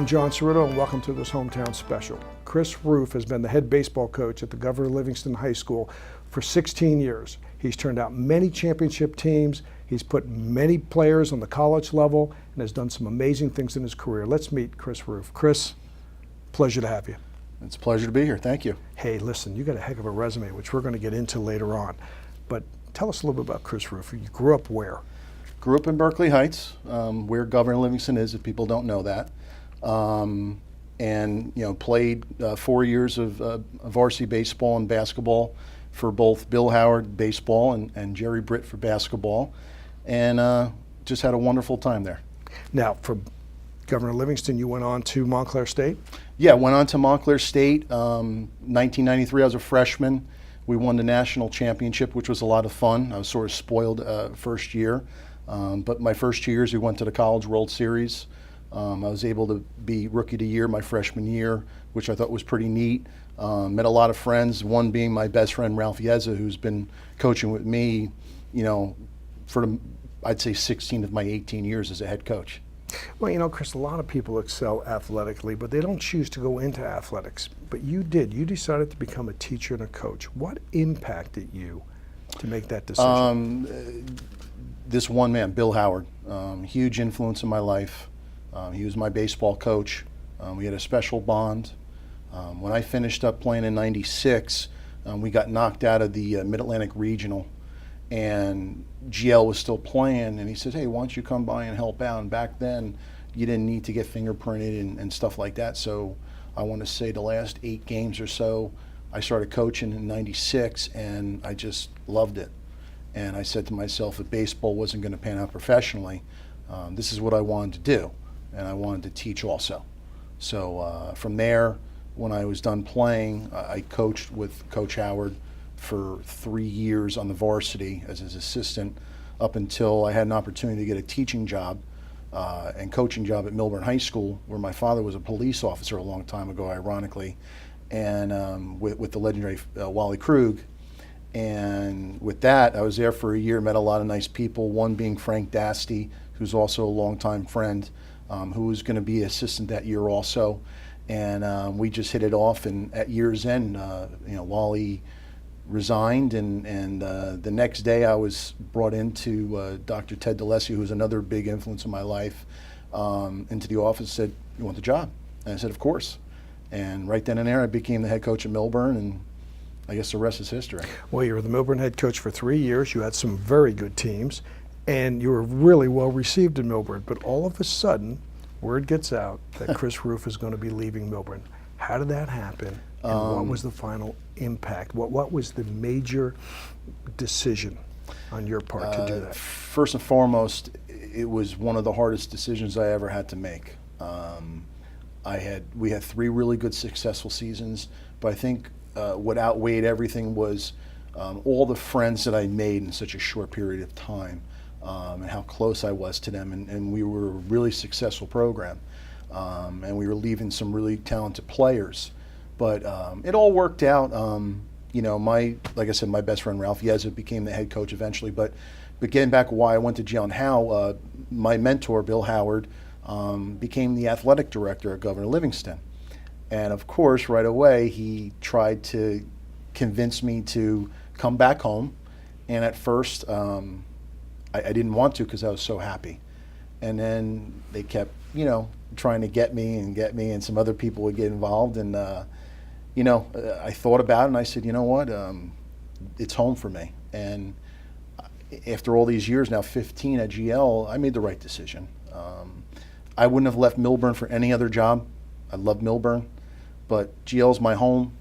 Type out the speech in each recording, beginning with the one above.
I'm John Serruto, and welcome to this hometown special. Chris Roof has been the head baseball coach at the Governor Livingston High School for 16 years. He's turned out many championship teams, he's put many players on the college level, and has done some amazing things in his career. Let's meet Chris Roof. Chris, pleasure to have you. It's a pleasure to be here. Thank you. Hey, listen, you got a heck of a resume, which we're going to get into later on. But tell us a little bit about Chris Roof. You grew up where? Grew up in Berkeley Heights, where Governor Livingston is, if people don't know that. And played 4 years of varsity baseball and basketball for both Bill Howard baseball and Jerry Britt for basketball, and just had a wonderful time there. Now, from Governor Livingston, you went on to Montclair State? Yeah, went on to Montclair State. 1993, I was a freshman. We won the national championship, which was a lot of fun. I was sort of spoiled first year. But my first 2 years, we went to the College World Series. I was able to be Rookie of the Year my freshman year, which I thought was pretty neat. Met a lot of friends, one being my best friend, Ralph Yeza, who's been coaching with me, for I'd say 16 of my 18 years as a head coach. Well, Chris, a lot of people excel athletically, but they don't choose to go into athletics. But you did. You decided to become a teacher and a coach. What impacted you to make that decision? This one man, Bill Howard, huge influence in my life. He was my baseball coach. We had a special bond. When I finished up playing in '96, we got knocked out of the Mid-Atlantic Regional, and GL was still playing, and he said, hey, why don't you come by and help out? And back then, you didn't need to get fingerprinted and stuff like that. So I want to say the last 8 games or so, I started coaching in '96, and I just loved it. And I said to myself, if baseball wasn't going to pan out professionally, this is what I wanted to do. And I wanted to teach also. So from there, when I was done playing, I coached with Coach Howard for 3 years on the varsity as his assistant, up until I had an opportunity to get a teaching job and coaching job at Millburn High School, where my father was a police officer a long time ago, ironically, and with the legendary Wally Krug. And with that, I was there for a year, met a lot of nice people, one being Frank Dasty, who's also a longtime friend, who was going to be assistant that year also. And we just hit it off, and at year's end, Wally resigned, and the next day I was brought into Dr. Ted DeLessi, who's another big influence in my life, into the office, said, you want the job? And I said, of course. And right then and there, I became the head coach at Millburn, and I guess the rest is history. Well, you were the Millburn head coach for 3 years. You had some very good teams, and you were really well received in Millburn. But all of a sudden, word gets out that Chris Roof is going to be leaving Millburn. How did that happen, and what was the final impact? What was the major decision on your part to do that? First and foremost, it was one of the hardest decisions I ever had to make. We had 3 really good, successful seasons, but I think what outweighed everything was all the friends that I made in such a short period of time, and how close I was to them, and we were a really successful program, and we were leaving some really talented players, but it all worked out. Like I said, my best friend Ralph Yeza became the head coach eventually, but getting back why I went to jail and how, my mentor Bill Howard became the athletic director at Governor Livingston. And of course, right away, he tried to convince me to come back home. And at first, I didn't want to because I was so happy. And then they kept, trying to get me, and some other people would get involved. And, I thought about it, and I said, you know what, it's home for me. And after all these years, now 15 at GL, I made the right decision. I wouldn't have left Millburn for any other job. I love Millburn. But GL's my home.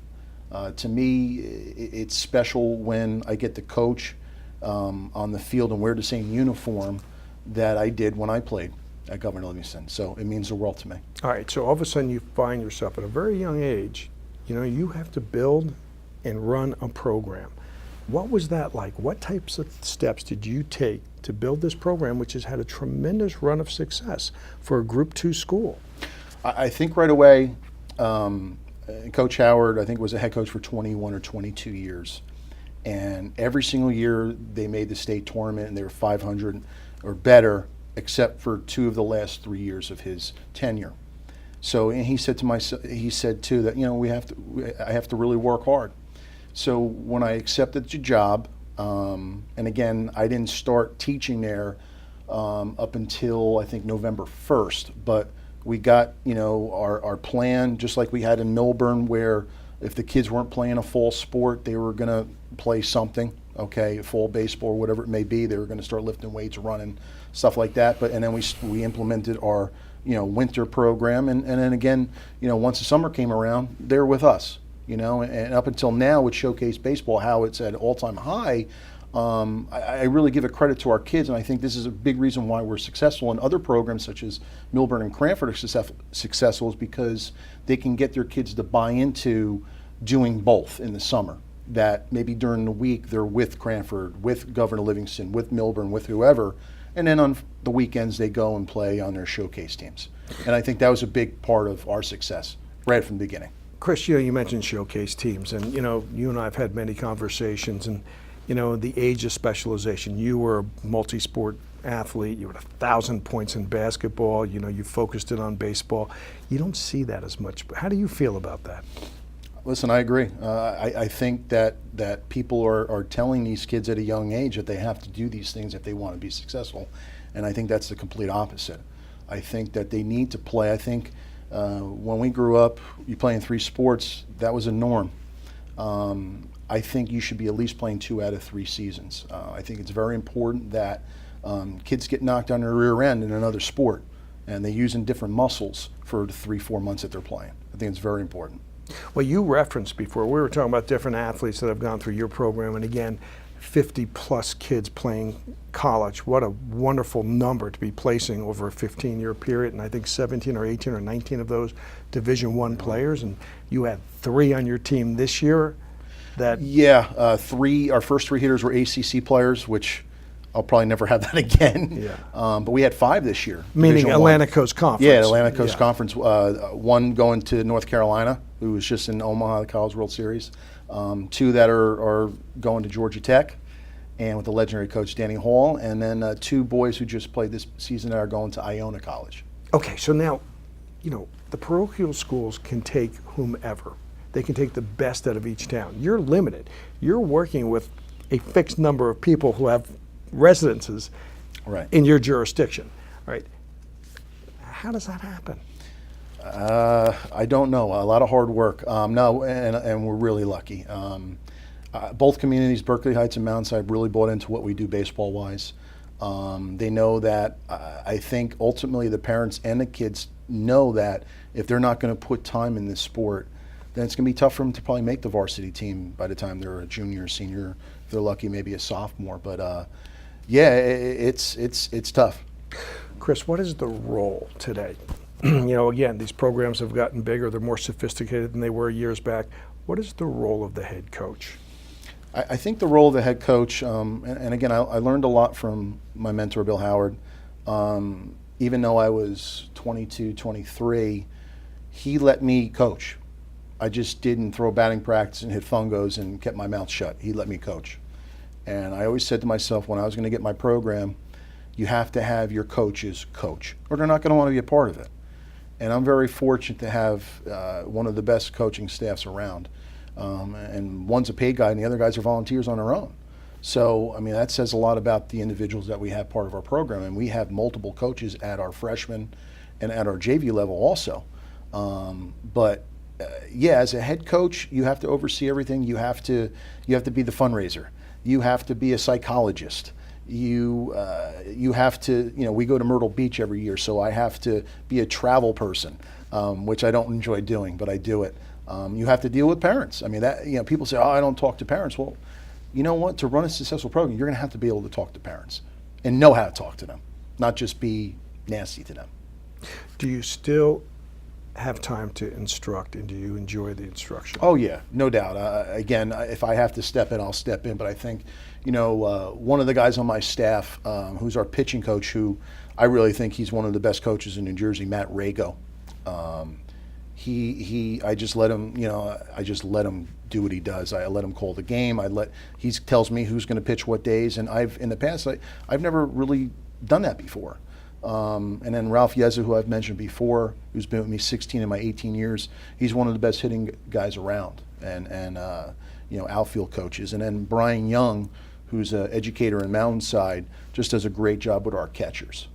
To me, it's special when I get to coach on the field and wear the same uniform that I did when I played at Governor Livingston. So it means the world to me. All right, so all of a sudden you find yourself at a very young age, you have to build and run a program. What was that like? What types of steps did you take to build this program, which has had a tremendous run of success for a Group 2 school? I think right away, Coach Howard, I think, was a head coach for 21 or 22 years. And every single year they made the state tournament, and they were 500 or better, except for 2 of the last 3 years of his tenure. So, and he said to myself, he said too that, I have to really work hard. So when I accepted the job, and again, I didn't start teaching there up until I think November 1st, but we got, our plan, just like we had in Millburn, where if the kids weren't playing a fall sport, they were going to play something, okay, fall baseball or whatever it may be. They were going to start lifting weights, running, stuff like that. And then we implemented our, winter program. And then again, once the summer came around, they're with us, and up until now with Showcase Baseball, how it's at all-time high, I really give a credit to our kids, and I think this is a big reason why we're successful. And other programs such as Millburn and Cranford are successful is because they can get their kids to buy into doing both in the summer. That maybe during the week they're with Cranford, with Governor Livingston, with Millburn, with whoever, and then on the weekends they go and play on their showcase teams. And I think that was a big part of our success right from the beginning. Chris, you mentioned showcase teams, and you and I have had many conversations, and the age of specialization. You were a multi-sport athlete. You had 1,000 points in basketball. You focused in on baseball. You don't see that as much. How do you feel about that? Listen, I agree. I think that people are telling these kids at a young age that they have to do these things if they want to be successful, and I think that's the complete opposite. I think that they need to play. I think when we grew up, you playing 3 sports, that was a norm. I think you should be at least playing 2 out of 3 seasons. I think it's very important that kids get knocked on their rear end in another sport, and they're using different muscles for the 3-4 months that they're playing. I think it's very important. Well, you referenced before, we were talking about different athletes that have gone through your program, and again, 50-plus kids playing college. What a wonderful number to be placing over a 15-year period, and I think 17 or 18 or 19 of those Division I players, and you had 3 on your team this year. Yeah, 3. Our first 3 hitters were ACC players, which I'll probably never have that again. Yeah. But we had 5 this year. Meaning Atlantic Coast Conference. Yeah, Atlantic Coast Conference. 1 going to North Carolina, who was just in Omaha, the College World Series. 2 that are going to Georgia Tech, and with the legendary coach Danny Hall, and then 2 boys who just played this season that are going to Iona College. Okay, so now, the parochial schools can take whomever. They can take the best out of each town. You're limited. You're working with a fixed number of people who have residences in your jurisdiction, right? How does that happen? I don't know. A lot of hard work. No, and we're really lucky. Both communities, Berkeley Heights and Mountainside, really bought into what we do baseball-wise. They know that I think ultimately the parents and the kids know that if they're not going to put time in this sport, then it's going to be tough for them to probably make the varsity team by the time they're a junior or senior. If they're lucky, maybe a sophomore. But yeah, it's tough. Chris, what is the role today? Again, these programs have gotten bigger. They're more sophisticated than they were years back. What is the role of the head coach? I think the role of the head coach, and again, I learned a lot from my mentor, Bill Howard. Even though I was 22, 23, he let me coach. I just didn't throw batting practice and hit fungos and kept my mouth shut. He let me coach. And I always said to myself, when I was going to get my program, you have to have your coaches coach, or they're not going to want to be a part of it. And I'm very fortunate to have one of the best coaching staffs around. And one's a paid guy and the other guys are volunteers on their own. So, I mean, that says a lot about the individuals that we have part of our program. And we have multiple coaches at our freshman and at our JV level also. Yeah, as a head coach, you have to oversee everything. You have to be the fundraiser. You have to be a psychologist. You have to, we go to Myrtle Beach every year, so I have to be a travel person, which I don't enjoy doing, but I do it. You have to deal with parents. I mean, that, people say, oh, I don't talk to parents. Well, you know what? To run a successful program, you're going to have to be able to talk to parents and know how to talk to them, not just be nasty to them. Do you still have time to instruct, and do you enjoy the instruction? Oh yeah, no doubt. Again, if I have to step in, I'll step in. But I think, one of the guys on my staff, who's our pitching coach, who I really think he's one of the best coaches in New Jersey, Matt Rago. I just let him do what he does. I let him call the game. He tells me who's going to pitch what days. And in the past, I've never really done that before. And then Ralph Yeza, who I've mentioned before, who's been with me 16 of my 18 years, he's one of the best hitting guys around, and outfield coaches. And then Brian Young, who's an educator in Mountainside, just does a great job with our catchers.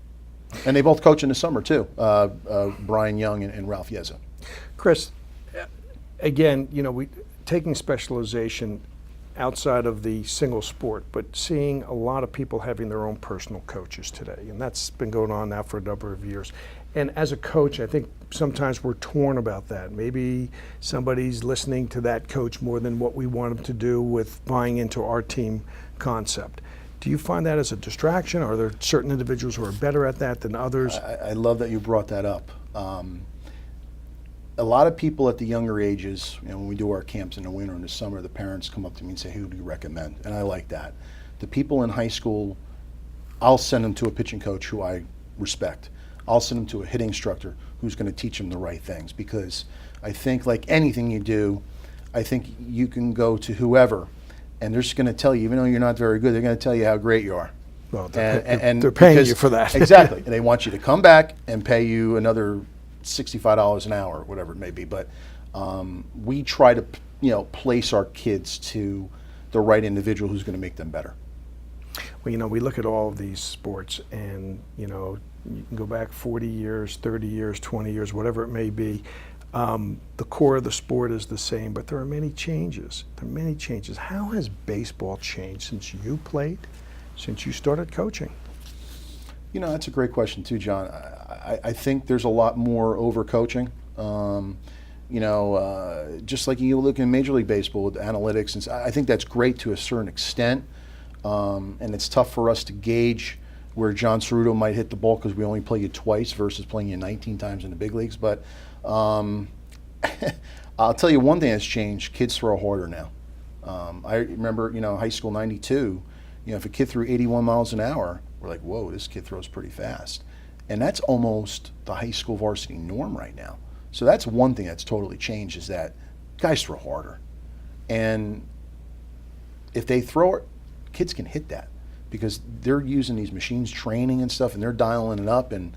And they both coach in the summer too, Brian Young and Ralph Yeza. Chris, again, we taking specialization outside of the single sport, but seeing a lot of people having their own personal coaches today, and that's been going on now for a number of years. And as a coach, I think sometimes we're torn about that. Maybe somebody's listening to that coach more than what we want them to do with buying into our team concept. Do you find that as a distraction? Are there certain individuals who are better at that than others? I love that you brought that up. A lot of people at the younger ages, when we do our camps in the winter and the summer, the parents come up to me and say, "Who do you recommend?" And I like that. The people in high school, I'll send them to a pitching coach who I respect. I'll send them to a hitting instructor who's going to teach them the right things, because I think, like anything you do, I think you can go to whoever and they're just going to tell you, even though you're not very good, they're going to tell you how great you are. Well, they're paying because, you for that. Exactly. And they want you to come back and pay you another $65 an hour, or whatever it may be. But we try to, place our kids to the right individual who's going to make them better. Well, we look at all of these sports, and you can go back 40 years, 30 years, 20 years, whatever it may be. The core of the sport is the same, but there are many changes. How has baseball changed since you played, since you started coaching? That's a great question too, John. I think there's a lot more overcoaching. Just like you look in Major League Baseball with analytics, and I think that's great to a certain extent. And it's tough for us to gauge where John Serruto might hit the ball because we only play you twice versus playing you 19 times in the big leagues. But I'll tell you one thing that's changed: kids throw harder now. I remember, high school '92. If a kid threw 81 miles an hour, we're like, whoa, this kid throws pretty fast. And that's almost the high school varsity norm right now. So that's one thing that's totally changed, is that guys throw harder. And if they throw it, kids can hit that because they're using these machines, training and stuff, and they're dialing it up. And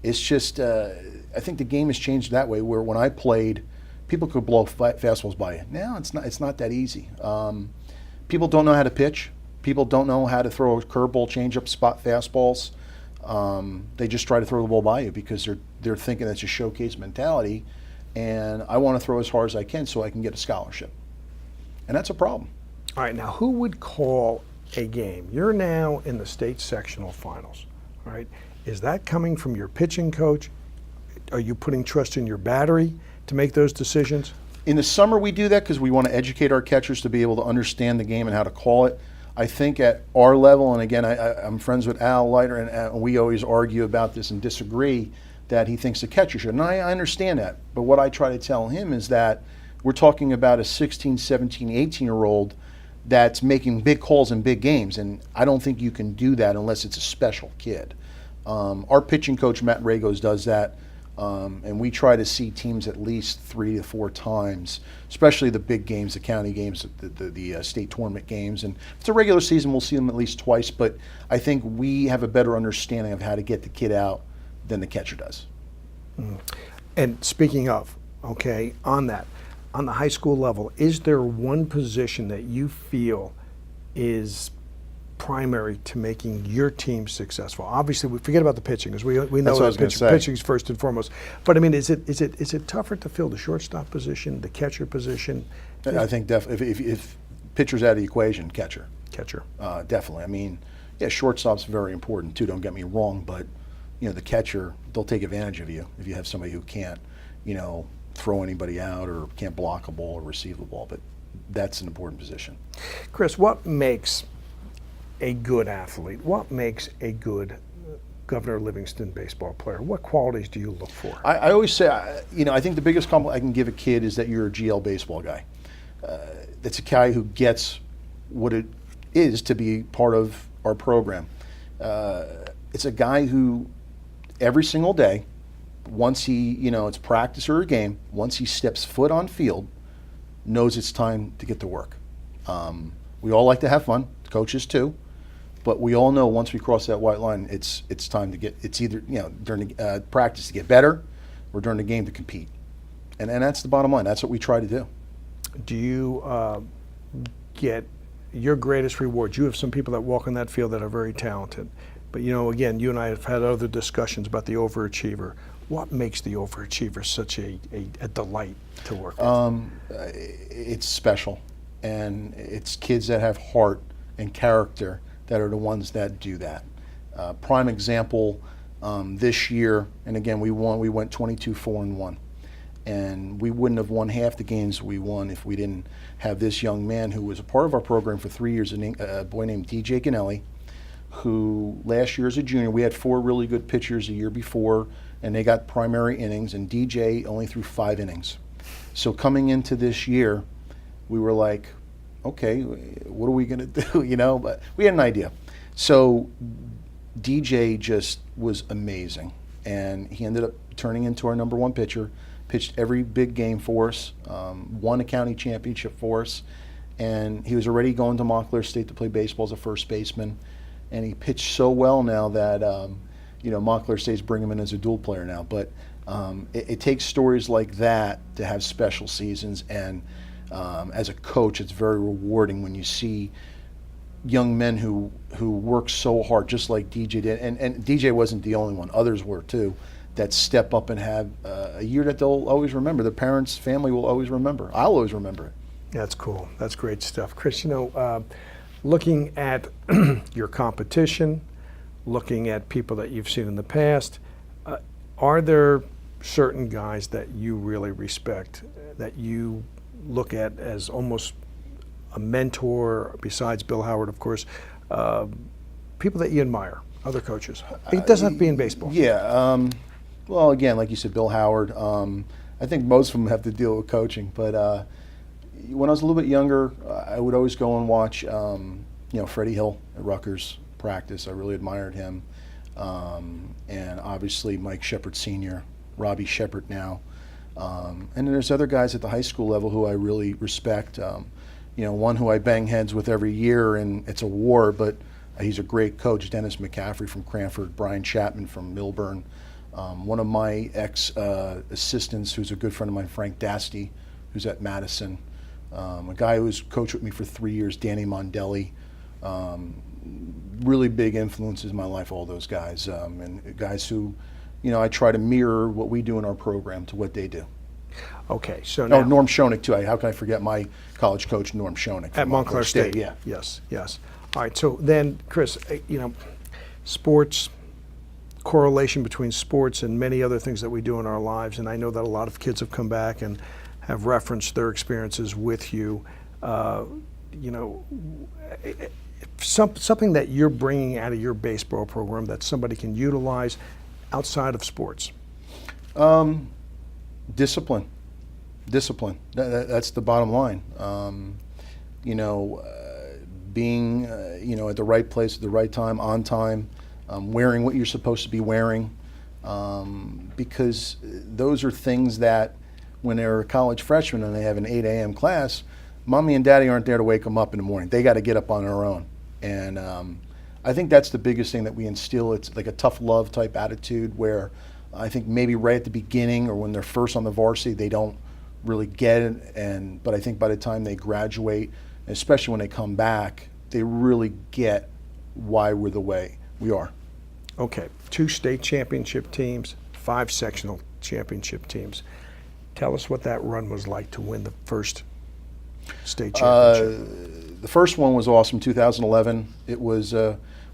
it's just, I think the game has changed that way, where when I played, people could blow fastballs by you. Now it's not that easy. People don't know how to pitch. People don't know how to throw a curveball, changeup, spot fastballs. They just try to throw the ball by you because they're thinking that's a showcase mentality, and I want to throw as hard as I can so I can get a scholarship. And that's a problem. All right, now who would call a game? You're now in the state sectional finals, all right? Is that coming from your pitching coach? Are you putting trust in your battery to make those decisions? In the summer we do that because we want to educate our catchers to be able to understand the game and how to call it. I think at our level, and again, I'm friends with Al Leiter, and we always argue about this and disagree, that he thinks the catcher should. And I understand that. But what I try to tell him is that we're talking about a 16, 17, 18-year-old that's making big calls in big games. And I don't think you can do that unless it's a special kid. Our pitching coach, Matt Ragos, does that. And we try to see teams at least 3 to 4 times, especially the big games, the county games, the state tournament games. And if it's a regular season, we'll see them at least twice. But I think we have a better understanding of how to get the kid out than the catcher does. And speaking of, okay, on that, on the high school level, is there one position that you feel is primary to making your team successful? Obviously, we forget about the pitching because we know that pitching is first and foremost. But I mean, is it tougher to fill the shortstop position, the catcher position? I think definitely. If pitcher's out of the equation, catcher. Catcher. Definitely. I mean, yeah, shortstop's very important too. Don't get me wrong, but the catcher, they'll take advantage of you if you have somebody who can't, throw anybody out or can't block a ball or receive the ball. But that's an important position. Chris, what makes a good athlete? What makes a good Governor Livingston baseball player? What qualities do you look for? I always say, I think the biggest compliment I can give a kid is that you're a GL baseball guy. That's a guy who gets what it is to be part of our program. It's a guy who every single day, once he, it's practice or a game, once he steps foot on field, knows it's time to get to work. We all like to have fun, coaches too. But we all know once we cross that white line, it's time to get. It's either during the practice to get better, or during the game to compete, and that's the bottom line. That's what we try to do. Do you get your greatest rewards? You have some people that walk in that field that are very talented, but again, you and I have had other discussions about the overachiever. What makes the overachiever such a delight to work with? It's special, and it's kids that have heart and character that are the ones that do that. Prime example, this year, and again, we went 22-4-1. And we wouldn't have won half the games we won if we didn't have this young man who was a part of our program for 3 years, a boy named DJ Ganelli, who last year as a junior, we had 4 really good pitchers a year before, and they got primary innings, and DJ only threw 5 innings. So coming into this year, we were like, okay, what are we going to do, But we had an idea. So DJ just was amazing, and he ended up turning into our number 1 pitcher, pitched every big game for us, won a county championship for us, and he was already going to Montclair State to play baseball as a first baseman, and he pitched so well now that Montclair State's bringing him in as a dual player now. But it takes stories like that to have special seasons, and as a coach, it's very rewarding when you see young men who work so hard, just like DJ did, and DJ wasn't the only one, others were too, that step up and have a year that they'll always remember. The parents, family will always remember. I'll always remember it. That's cool. That's great stuff. Chris, looking at your competition, looking at people that you've seen in the past, are there certain guys that you really respect, that you look at as almost a mentor, besides Bill Howard, of course, people that you admire, other coaches? It doesn't have to be in baseball. Yeah. Well, again, like you said, Bill Howard. I think most of them have to deal with coaching. But when I was a little bit younger, I would always go and watch, Freddie Hill at Rutgers practice. I really admired him. And obviously Mike Shepard Sr., Robbie Shepard now. And then there's other guys at the high school level who I really respect. One who I bang heads with every year, and it's a war, but he's a great coach, Dennis McCaffrey from Cranford, Brian Chapman from Millburn. One of my ex-assistants, who's a good friend of mine, Frank Dasty, who's at Madison. A guy who was coached with me for 3 years, Danny Mondelli. Really big influences in my life, all those guys. And guys who, I try to mirror what we do in our program to what they do. Okay, so now... Oh, Norm Schoenig, too. How can I forget my college coach, Norm Schoenig? At Montclair State. Yeah. Yes. All right, so then, Chris, sports, correlation between sports and many other things that we do in our lives, and I know that a lot of kids have come back and have referenced their experiences with you. Something that you're bringing out of your baseball program that somebody can utilize outside of sports? Discipline. That's the bottom line. Being at the right place at the right time, on time, wearing what you're supposed to be wearing, because those are things that when they're a college freshman and they have an 8 a.m. class, mommy and daddy aren't there to wake them up in the morning. They got to get up on their own. And I think that's the biggest thing that we instill. It's like a tough love type attitude where I think maybe right at the beginning or when they're first on the varsity, they don't really get it. But I think by the time they graduate, especially when they come back, they really get why we're the way we are. Okay, 2 state championship teams, 5 sectional championship teams. Tell us what that run was like to win the first state championship. The first one was awesome, 2011. It was,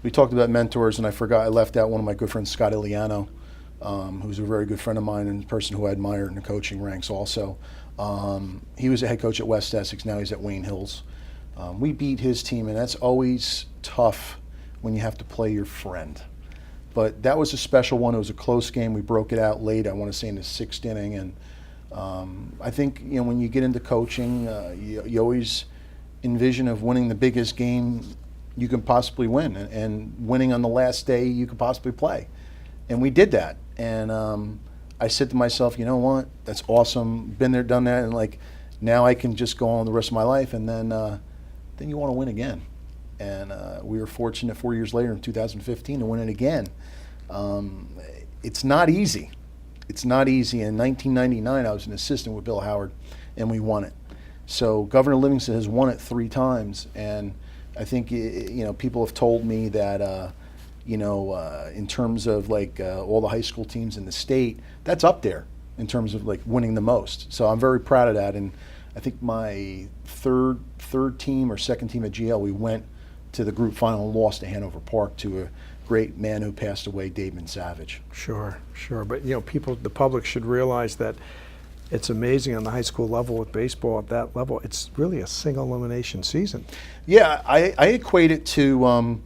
we talked about mentors, and I left out one of my good friends, Scott Iliano, who's a very good friend of mine and a person who I admire in the coaching ranks also. He was a head coach at West Essex, now he's at Wayne Hills. We beat his team, and that's always tough when you have to play your friend. But that was a special one. It was a close game. We broke it out late, I want to say in the 6th inning. And I think when you get into coaching, you always envision of winning the biggest game you can possibly win, and winning on the last day you could possibly play. And we did that. And I said to myself, you know what? That's awesome. Been there, done that, and now I can just go on the rest of my life. And then you want to win again. And we were fortunate 4 years later in 2015 to win it again. It's not easy. It's not easy. In 1999, I was an assistant with Bill Howard, and we won it. So Governor Livingston has won it 3 times, and I think people have told me that in terms of like all the high school teams in the state, that's up there in terms of like winning the most. So I'm very proud of that. And I think my third team or second team at GL, we went to the group final and lost to Hanover Park to a great man who passed away, David Savage. Sure. But the public should realize that it's amazing on the high school level with baseball at that level. It's really a single elimination season. Yeah, I equate it to,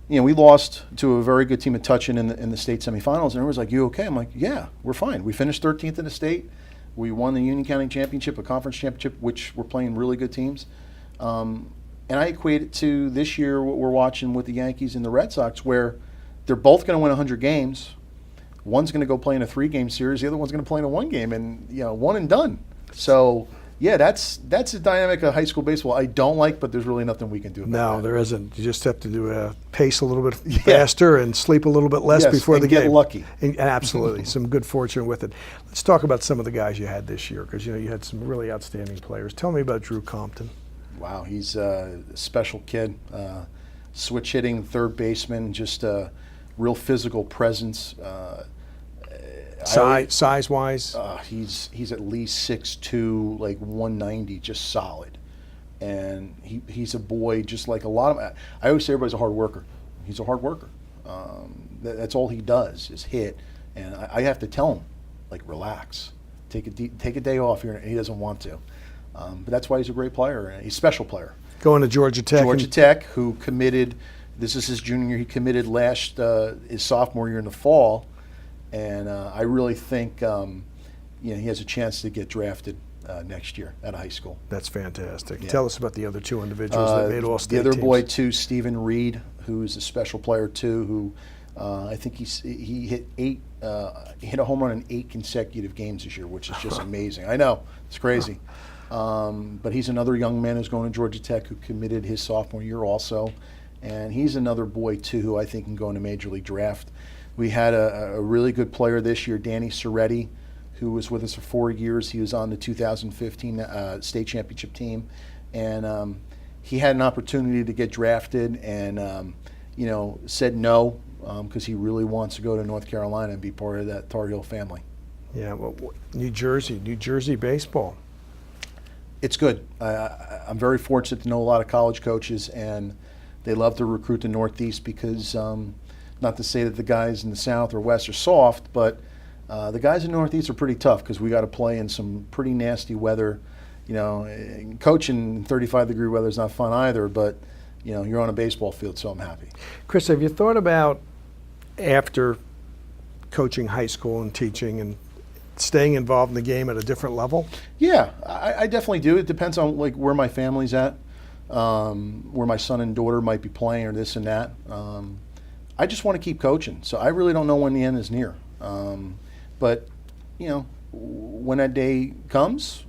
we lost to a very good team at Tutchin in the state semifinals, and everyone's like, "You okay?" I'm like, "Yeah, we're fine. We finished 13th in the state. We won the Union County Championship, a conference championship, which we're playing really good teams." And I equate it to this year what we're watching with the Yankees and the Red Sox, where they're both going to win 100 games. One's going to go play in a 3-game series. The other one's going to play in a 1-game, and one and done. So yeah, that's the dynamic of high school baseball. I don't like, but there's really nothing we can do about that. No, there isn't. You just have to do pace a little bit faster and sleep a little bit less before the game. Get lucky. And absolutely, some good fortune with it. Let's talk about some of the guys you had this year, because you had some really outstanding players. Tell me about Drew Compton. Wow, he's a special kid. Switch hitting third baseman, just a real physical presence. Size-wise? He's at least 6'2", like 190, just solid. And he's a boy just like a lot of – I always say everybody's a hard worker. He's a hard worker. That's all he does is hit. And I have to tell him, like, relax. Take a day off here, and he doesn't want to. But that's why he's a great player, and he's a special player. Going to Georgia Tech. Georgia Tech, who committed – this is his junior year. He committed his sophomore year in the fall. And I really think he has a chance to get drafted next year at a high school. That's fantastic. Yeah. Tell us about the other 2 individuals that made all-state The other teams. boy, too, Stephen Reed, who's a special player, too, who I think he hit a home run in 8 consecutive games this year, which is just amazing. I know, it's crazy. But he's another young man who's going to Georgia Tech who committed his sophomore year also. And he's another boy, too, who I think can go in a major league draft. We had a really good player this year, Danny Serruto, who was with us for 4 years. He was on the 2015 state championship team. And he had an opportunity to get drafted and, said no because he really wants to go to North Carolina and be part of that Tar Heel family. Yeah, well, New Jersey baseball. It's good. I'm very fortunate to know a lot of college coaches, and they love to recruit the Northeast because not to say that the guys in the South or West are soft, but the guys in the Northeast are pretty tough because we got to play in some pretty nasty weather. Coaching in 35-degree weather is not fun either, but you're on a baseball field, so I'm happy. Chris, have you thought about, after coaching high school and teaching and staying involved in the game at a different level? Yeah, I definitely do. It depends on like where my family's at, where my son and daughter might be playing or this and that. I just want to keep coaching, so I really don't know when the end is near. But when that day comes,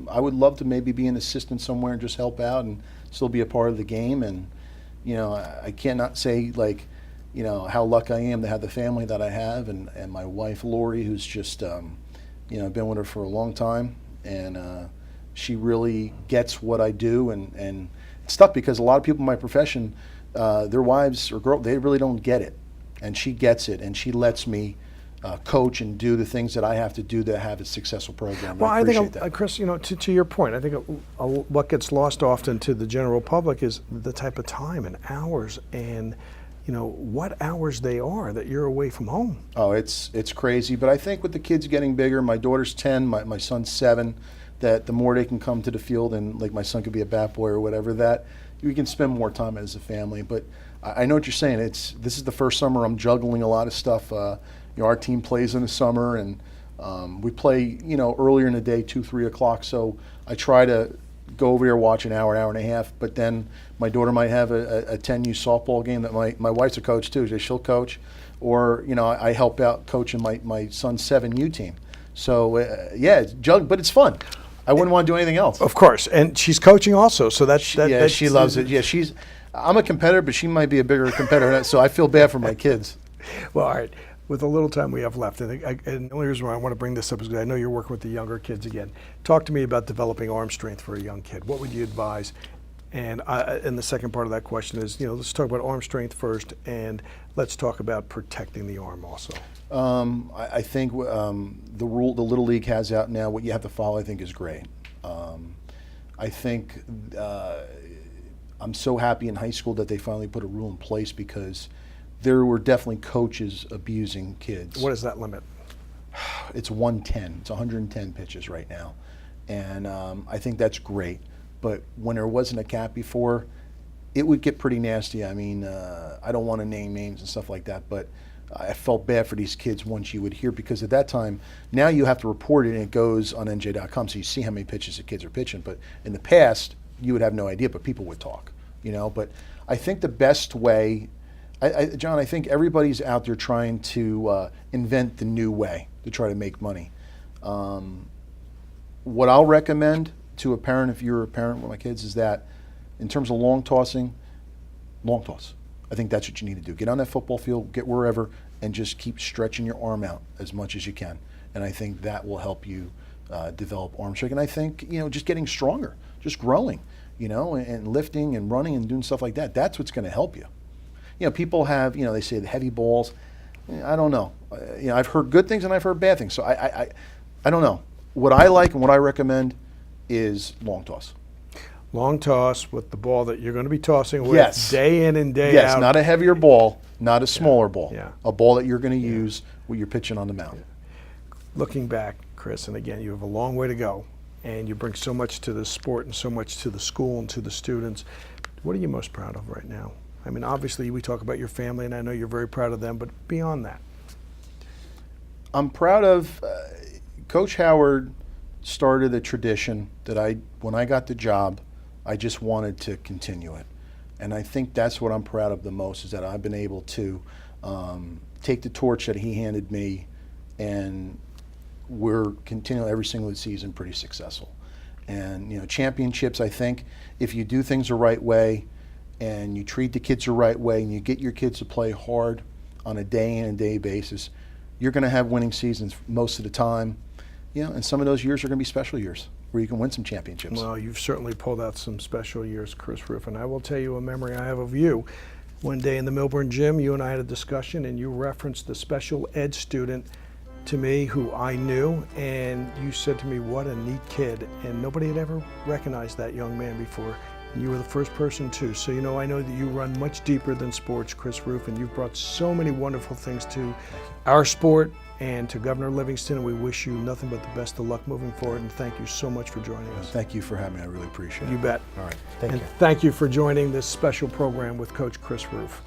I would love to maybe be an assistant somewhere and just help out and still be a part of the game. And I cannot say like how lucky I am to have the family that I have, and my wife Lori, who's just been with her for a long time, and she really gets what I do. And it's tough because a lot of people in my profession, their wives or girls, they really don't get it, and she gets it, and she lets me coach and do the things that I have to do to have a successful program. Well, I appreciate that. Chris, to your point, I think what gets lost often to the general public is the type of time and hours and what hours they are that you're away from home. Oh, it's crazy, but I think with the kids getting bigger, my daughter's 10, my son's 7, that the more they can come to the field and like my son could be a bat boy or whatever, that we can spend more time as a family. But I know what you're saying. This is the first summer I'm juggling a lot of stuff. Our team plays in the summer, and we play earlier in the day, 2-3 o'clock. So I try to go over here, watch an hour and a half. But then my daughter might have a 10U softball game that my wife's a coach too. So she'll coach, or I help out coaching my son's 7U team. So it's but it's fun. I wouldn't want to do anything else. Of course, and she's coaching also, so that's she loves it. Yeah, I'm a competitor, but she might be a bigger competitor, so I feel bad for my kids. Well, all right. With the little time we have left, and the only reason why I want to bring this up is because I know you're working with the younger kids again. Talk to me about developing arm strength for a young kid. What would you advise? And the second part of that question is, let's talk about arm strength first, and let's talk about protecting the arm also. I think the rule the Little League has out now, what you have to follow, I think is great. I think I'm so happy in high school that they finally put a rule in place, because there were definitely coaches abusing kids. What is that limit? It's 110. It's 110 pitches right now. And I think that's great. But when there wasn't a cap before, it would get pretty nasty. I mean, I don't want to name names and stuff like that, but I felt bad for these kids once you would hear, because at that time, now you have to report it and it goes on NJ.com, so you see how many pitches the kids are pitching. But in the past, you would have no idea, but people would talk, But I think the best way, John, I think everybody's out there trying to invent the new way to try to make money. What I'll recommend to a parent, if you're a parent with my kids, is that in terms of long tossing, long toss. I think that's what you need to do. Get on that football field, get wherever, and just keep stretching your arm out as much as you can. And I think that will help you develop arm strength. And I think, just getting stronger, just growing, and lifting and running and doing stuff like that. That's what's going to help you. People have, they say the heavy balls. I don't know. I've heard good things and I've heard bad things. So I don't know. What I like and what I recommend is long toss. Long toss with the ball that you're going to be tossing with, Yes. day in and day out. Yes, not a heavier ball, not a smaller ball. Yeah. A ball that you're going to use when you're pitching on the mound. Looking back, Chris, and again, you have a long way to go, and you bring so much to the sport and so much to the school and to the students. What are you most proud of right now? I mean, obviously, we talk about your family, and I know you're very proud of them, but beyond that. I'm proud of Coach Howard started a tradition that when I got the job, I just wanted to continue it. And I think that's what I'm proud of the most, is that I've been able to take the torch that he handed me, and we're continuing every single season pretty successful. And championships, I think if you do things the right way and you treat the kids the right way and you get your kids to play hard on a day in and day basis, you're going to have winning seasons most of the time. And some of those years are going to be special years where you can win some championships. Well, you've certainly pulled out some special years, Chris Roof, and I will tell you a memory I have of you. One day in the Millburn gym, you and I had a discussion, and you referenced the special ed student to me who I knew, and you said to me, what a neat kid, and nobody had ever recognized that young man before. And you were the first person too. So I know that you run much deeper than sports, Chris Roof, and you've brought so many wonderful things to our sport and to Governor Livingston, and we wish you nothing but the best of luck moving forward, and thank you so much for joining us. Thank you for having me. I really appreciate it. You bet. All right. Thank And you. thank you for joining this special program with Coach Chris Roof.